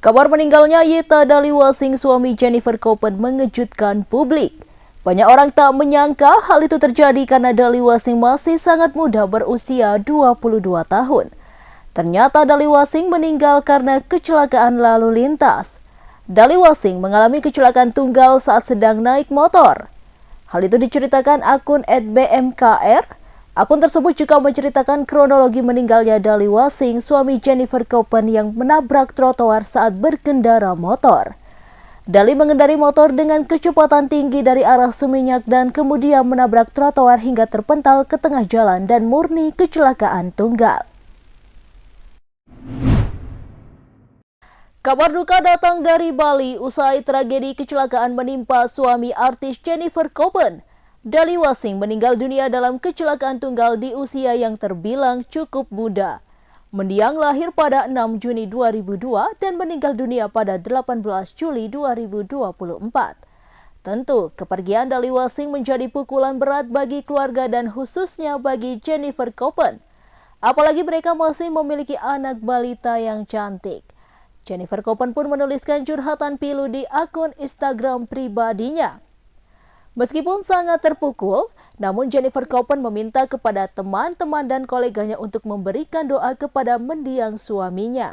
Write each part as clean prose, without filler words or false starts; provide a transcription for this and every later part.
Kabar meninggalnya Yetta Daliwasing, suami Jennifer Copen, mengejutkan publik. Banyak orang tak menyangka hal itu terjadi karena Daliwasing masih sangat muda, berusia 22 tahun. Ternyata Daliwasing meninggal karena kecelakaan lalu lintas. Daliwasing mengalami kecelakaan tunggal saat sedang naik motor. Hal itu diceritakan akun @bmkr. Akun tersebut juga menceritakan kronologi meninggalnya Daliwasing, suami Jennifer Copen, yang menabrak trotoar saat berkendara motor. Dali mengendari motor dengan kecepatan tinggi dari arah Seminyak dan kemudian menabrak trotoar hingga terpental ke tengah jalan dan murni kecelakaan tunggal. Kabar duka datang dari Bali usai tragedi kecelakaan menimpa suami artis Jennifer Copen. Daliwasing meninggal dunia dalam kecelakaan tunggal di usia yang terbilang cukup muda. Mendiang lahir pada 6 Juni 2002 dan meninggal dunia pada 18 Juli 2024. Tentu, kepergian Daliwasing menjadi pukulan berat bagi keluarga dan khususnya bagi Jennifer Copen. Apalagi mereka masih memiliki anak balita yang cantik. Jennifer Copen pun menuliskan curhatan pilu di akun Instagram pribadinya. Meskipun sangat terpukul, namun Jennifer Copen meminta kepada teman-teman dan koleganya untuk memberikan doa kepada mendiang suaminya.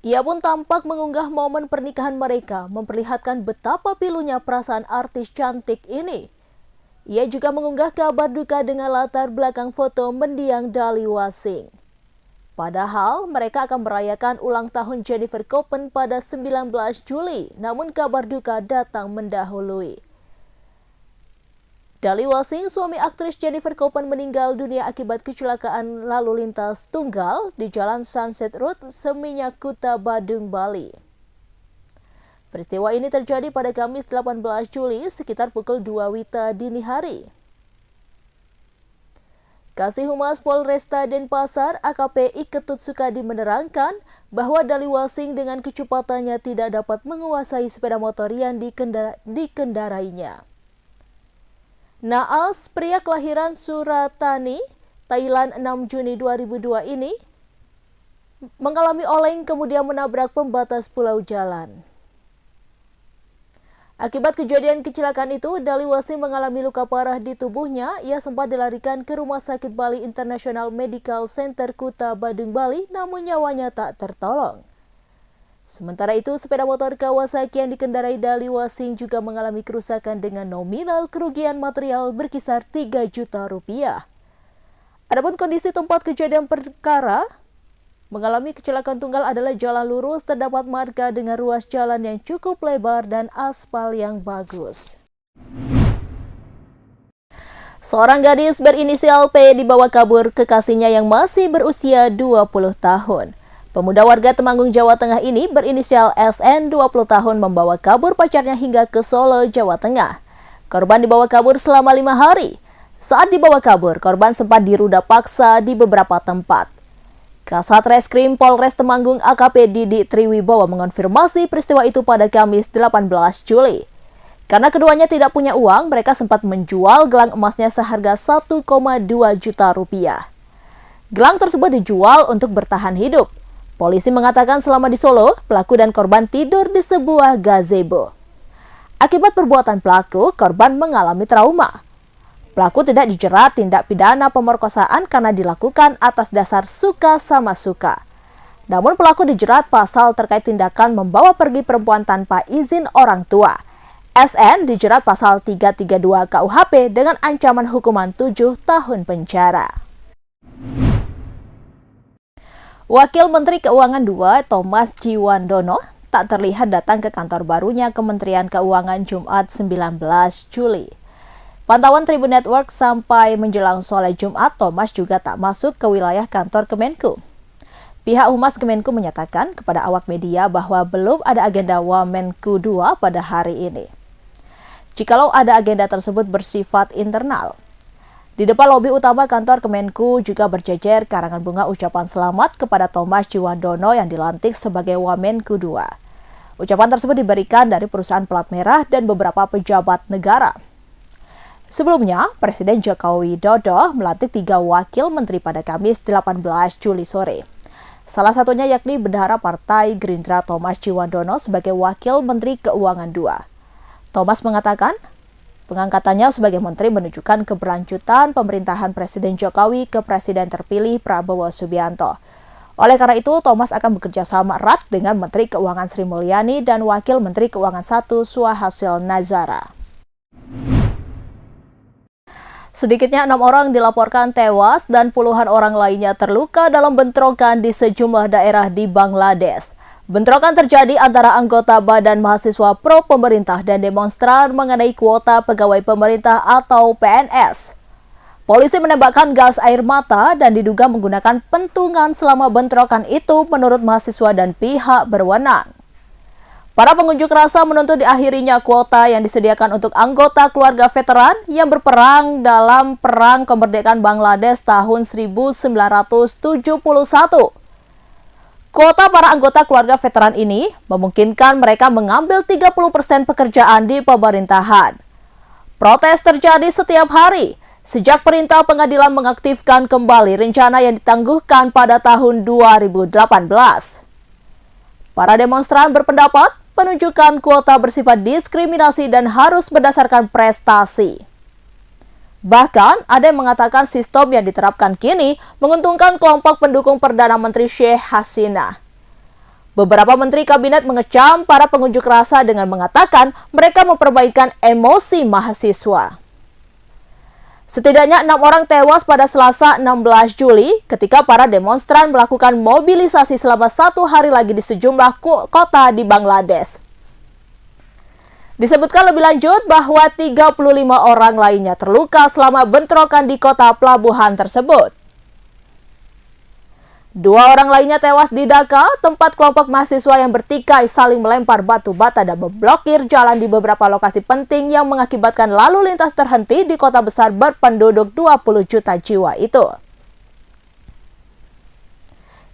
Ia pun tampak mengunggah momen pernikahan mereka, memperlihatkan betapa pilunya perasaan artis cantik ini. Ia juga mengunggah kabar duka dengan latar belakang foto mendiang Daliwasing. Padahal mereka akan merayakan ulang tahun Jennifer Copen pada 19 Juli, namun kabar duka datang mendahului. Daliwasing, suami aktris Jennifer Copen, meninggal dunia akibat kecelakaan lalu lintas tunggal di Jalan Sunset Road, Seminyak, Kuta Badung, Bali. Peristiwa ini terjadi pada Kamis 18 Juli sekitar pukul 2 WITA dini hari. Kasih Humas Polresta Denpasar AKP Iketut Sukadi menerangkan bahwa Daliwasing dengan kecepatannya tidak dapat menguasai sepeda motor yang dikendarainya. Naas, pria kelahiran Suratani, Thailand 6 Juni 2002 ini mengalami oleng kemudian menabrak pembatas pulau jalan. Akibat kejadian kecelakaan itu, Daliwasing mengalami luka parah di tubuhnya. Ia sempat dilarikan ke Rumah Sakit Bali International Medical Center Kuta Badung, Bali, namun nyawanya tak tertolong. Sementara itu, sepeda motor Kawasaki yang dikendarai Daliwasing juga mengalami kerusakan dengan nominal kerugian material berkisar 3 juta rupiah. Adapun kondisi tempat kejadian perkara mengalami kecelakaan tunggal adalah jalan lurus, terdapat marga dengan ruas jalan yang cukup lebar dan aspal yang bagus. Seorang gadis berinisial P dibawa kabur kekasihnya yang masih berusia 20 tahun. Pemuda warga Temanggung, Jawa Tengah ini berinisial SN, 20 tahun, membawa kabur pacarnya hingga ke Solo, Jawa Tengah. Korban dibawa kabur selama 5 hari. Saat dibawa kabur, korban sempat diruda paksa di beberapa tempat. Kasat Reskrim Polres Temanggung AKP Didi Triwibowo mengonfirmasi peristiwa itu pada Kamis 18 Juli. Karena keduanya tidak punya uang, mereka sempat menjual gelang emasnya seharga 1,2 juta rupiah. Gelang tersebut dijual untuk bertahan hidup. Polisi mengatakan selama di Solo, pelaku dan korban tidur di sebuah gazebo. Akibat perbuatan pelaku, korban mengalami trauma. Pelaku tidak dijerat tindak pidana pemerkosaan karena dilakukan atas dasar suka sama suka. Namun pelaku dijerat pasal terkait tindakan membawa pergi perempuan tanpa izin orang tua. SN dijerat pasal 332 KUHP dengan ancaman hukuman 7 tahun penjara. Wakil Menteri Keuangan II, Thomas Jiwandono, tak terlihat datang ke kantor barunya Kementerian Keuangan Jumat 19 Juli. Pantauan Tribun Network sampai menjelang sholat Jumat, Thomas juga tak masuk ke wilayah kantor Kemenku. Pihak Humas Kemenku menyatakan kepada awak media bahwa belum ada agenda Wamenku II pada hari ini. Jikalau ada agenda tersebut bersifat internal. Di depan lobi utama kantor Kemenku juga berjejer karangan bunga ucapan selamat kepada Thomas Jiwandono yang dilantik sebagai Wamenku II. Ucapan tersebut diberikan dari perusahaan pelat merah dan beberapa pejabat negara. Sebelumnya, Presiden Joko Widodo melantik 3 wakil menteri pada Kamis 18 Juli sore. Salah satunya yakni Bendahara Partai Gerindra Thomas Ciwandono sebagai Wakil Menteri Keuangan II. Thomas mengatakan, pengangkatannya sebagai menteri menunjukkan keberlanjutan pemerintahan Presiden Jokowi ke Presiden terpilih Prabowo Subianto. Oleh karena itu, Thomas akan bekerja sama erat dengan Menteri Keuangan Sri Mulyani dan Wakil Menteri Keuangan I Suhasil Nazara. Sedikitnya 6 orang dilaporkan tewas dan puluhan orang lainnya terluka dalam bentrokan di sejumlah daerah di Bangladesh. Bentrokan terjadi antara anggota Badan Mahasiswa Pro Pemerintah dan demonstran mengenai kuota pegawai pemerintah atau PNS. Polisi menembakkan gas air mata dan diduga menggunakan pentungan selama bentrokan itu menurut mahasiswa dan pihak berwenang. Para pengunjuk rasa menuntut diakhirinya kuota yang disediakan untuk anggota keluarga veteran yang berperang dalam Perang Kemerdekaan Bangladesh tahun 1971. Kuota para anggota keluarga veteran ini memungkinkan mereka mengambil 30% pekerjaan di pemerintahan. Protes terjadi setiap hari sejak perintah pengadilan mengaktifkan kembali rencana yang ditangguhkan pada tahun 2018. Para demonstran berpendapat penunjukan kuota bersifat diskriminasi dan harus berdasarkan prestasi. Bahkan, ada yang mengatakan sistem yang diterapkan kini menguntungkan kelompok pendukung Perdana Menteri Sheikh Hasina. Beberapa menteri kabinet mengecam para pengunjuk rasa dengan mengatakan mereka memperbaikan emosi mahasiswa. Setidaknya 6 orang tewas pada Selasa 16 Juli ketika para demonstran melakukan mobilisasi selama 1 hari lagi di sejumlah kota di Bangladesh. Disebutkan lebih lanjut bahwa 35 orang lainnya terluka selama bentrokan di kota pelabuhan tersebut. 2 orang lainnya tewas di Dhaka, tempat kelompok mahasiswa yang bertikai saling melempar batu bata dan memblokir jalan di beberapa lokasi penting yang mengakibatkan lalu lintas terhenti di kota besar berpenduduk 20 juta jiwa itu.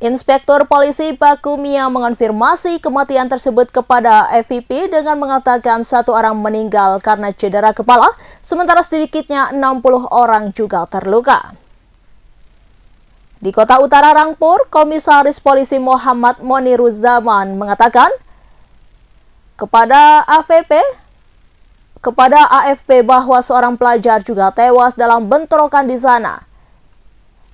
Inspektur Polisi Pakumia mengonfirmasi kematian tersebut kepada FVP dengan mengatakan 1 orang meninggal karena cedera kepala, sementara sedikitnya 60 orang juga terluka. Di Kota Utara Rangpur, Komisaris Polisi Muhammad Moniruzaman mengatakan kepada AFP bahwa seorang pelajar juga tewas dalam bentrokan di sana.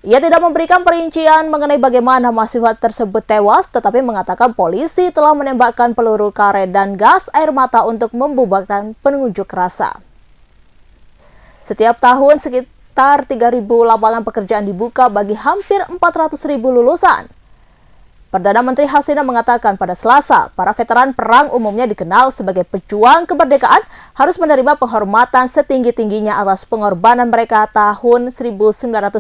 Ia tidak memberikan perincian mengenai bagaimana mahasiswa tersebut tewas, tetapi mengatakan polisi telah menembakkan peluru karet dan gas air mata untuk membubarkan pengunjuk rasa. Setiap tahun sekitar 3.000 lapangan pekerjaan dibuka bagi hampir 400.000 lulusan. Perdana Menteri Hasina mengatakan pada Selasa, para veteran perang umumnya dikenal sebagai pejuang kemerdekaan harus menerima penghormatan setinggi-tingginya atas pengorbanan mereka tahun 1971,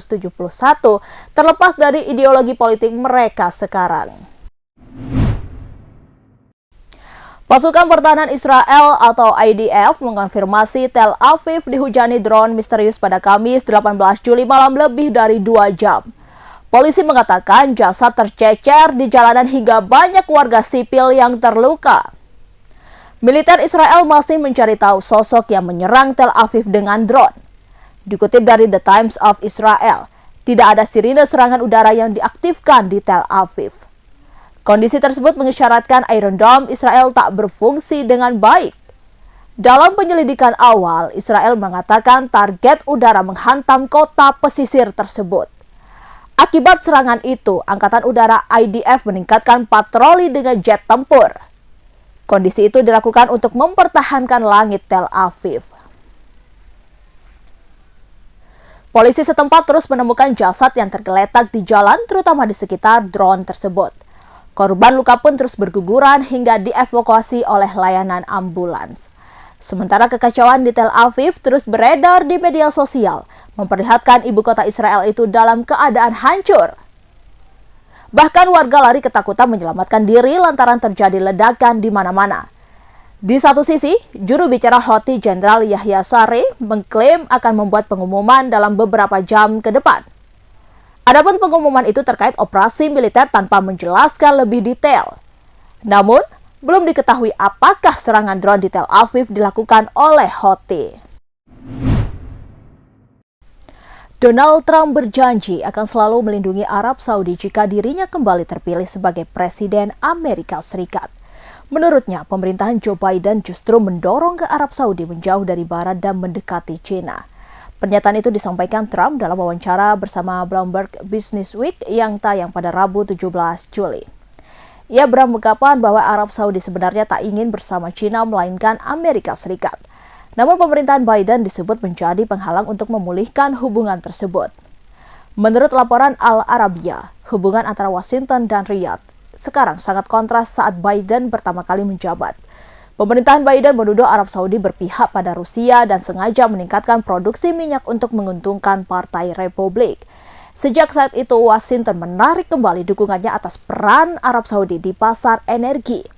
terlepas dari ideologi politik mereka sekarang. Pasukan Pertahanan Israel atau IDF mengonfirmasi Tel Aviv dihujani drone misterius pada Kamis 18 Juli malam lebih dari 2 jam. Polisi mengatakan jasad tercecer di jalanan hingga banyak warga sipil yang terluka. Militer Israel masih mencari tahu sosok yang menyerang Tel Aviv dengan drone. Dikutip dari The Times of Israel, tidak ada sirine serangan udara yang diaktifkan di Tel Aviv. Kondisi tersebut mengisyaratkan Iron Dome Israel tak berfungsi dengan baik. Dalam penyelidikan awal, Israel mengatakan target udara menghantam kota pesisir tersebut. Akibat serangan itu, Angkatan Udara IDF meningkatkan patroli dengan jet tempur. Kondisi itu dilakukan untuk mempertahankan langit Tel Aviv. Polisi setempat terus menemukan jasad yang tergeletak di jalan, terutama di sekitar drone tersebut. Korban luka pun terus berguguran hingga dievakuasi oleh layanan ambulans. Sementara kekacauan di Tel Aviv terus beredar di media sosial, memperlihatkan ibu kota Israel itu dalam keadaan hancur. Bahkan warga lari ketakutan menyelamatkan diri lantaran terjadi ledakan di mana-mana. Di satu sisi, juru bicara Houthi Jenderal Yahya Saree mengklaim akan membuat pengumuman dalam beberapa jam ke depan. Adapun pengumuman itu terkait operasi militer tanpa menjelaskan lebih detail. Namun, belum diketahui apakah serangan drone di Tel Aviv dilakukan oleh Houthi. Donald Trump berjanji akan selalu melindungi Arab Saudi jika dirinya kembali terpilih sebagai Presiden Amerika Serikat. Menurutnya, pemerintahan Joe Biden justru mendorong ke Arab Saudi menjauh dari Barat dan mendekati China. Pernyataan itu disampaikan Trump dalam wawancara bersama Bloomberg Business Week yang tayang pada Rabu 17 Juli. Ia beranggapan bahwa Arab Saudi sebenarnya tak ingin bersama China melainkan Amerika Serikat. Namun pemerintahan Biden disebut menjadi penghalang untuk memulihkan hubungan tersebut. Menurut laporan Al Arabiya, hubungan antara Washington dan Riyadh sekarang sangat kontras saat Biden pertama kali menjabat. Pemerintahan Biden menuduh Arab Saudi berpihak pada Rusia dan sengaja meningkatkan produksi minyak untuk menguntungkan Partai Republik. Sejak saat itu, Washington menarik kembali dukungannya atas peran Arab Saudi di pasar energi.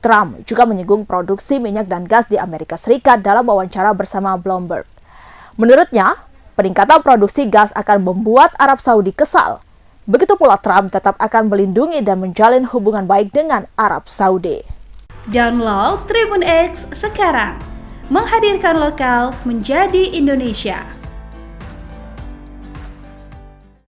Trump juga menyinggung produksi minyak dan gas di Amerika Serikat dalam wawancara bersama Bloomberg. Menurutnya, peningkatan produksi gas akan membuat Arab Saudi kesal. Begitu pula Trump tetap akan melindungi dan menjalin hubungan baik dengan Arab Saudi. Download Tribun X sekarang, menghadirkan lokal menjadi Indonesia.